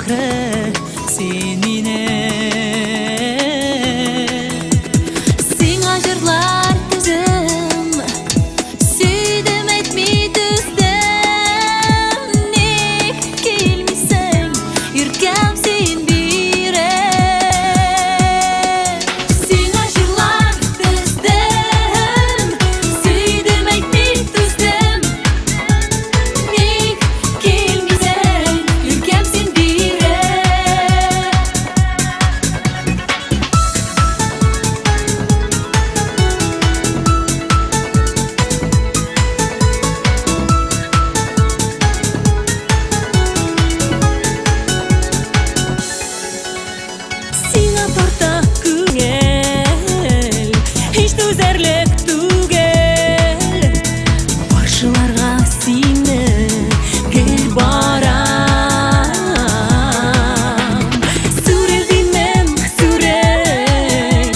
бахры сеніне. Сиңа жырлар түзім, сүйдім әйтмей түздім. Ник келмейсің, үркем сен бире. Сиңа жырлар түздім, сүйдім әйтмей түздім. Ник келмейсің, үркем сен бире. Сиңа тарта күңел, һич түзәрлек түгел. Баршыларга сине гел барам. Сүрелдим мен, сүрел,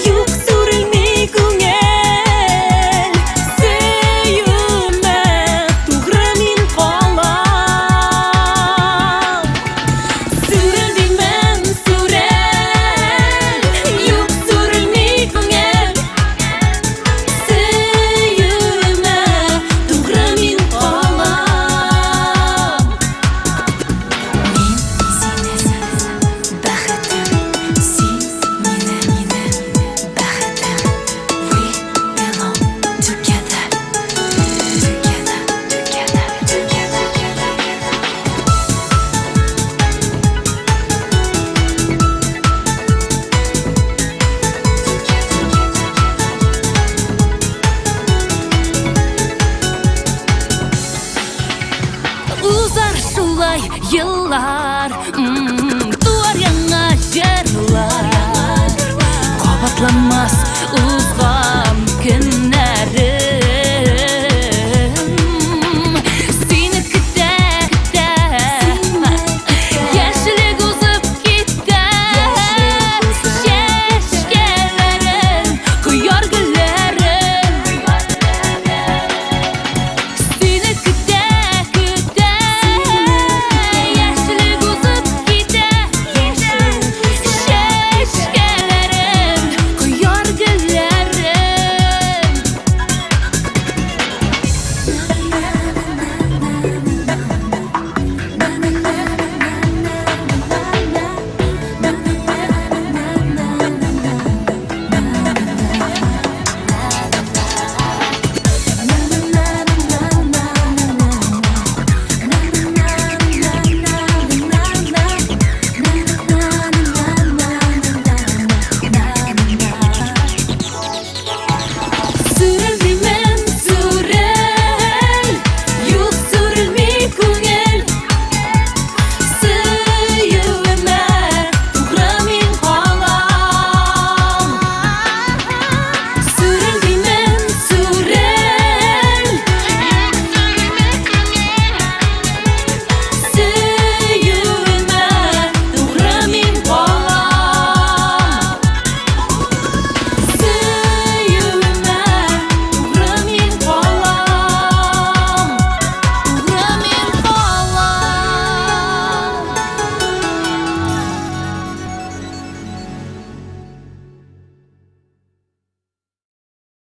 юк сүрелмей күңел. Сөйүмә тугры мин калам. Сүрелдим мен, сүрел, юк сүрелмей күңел. Сөйүмә тугры мин калам. Мин сине бәхетем, син мине бәхетем. We belong together, together, together, together. Узар шулай йыллар,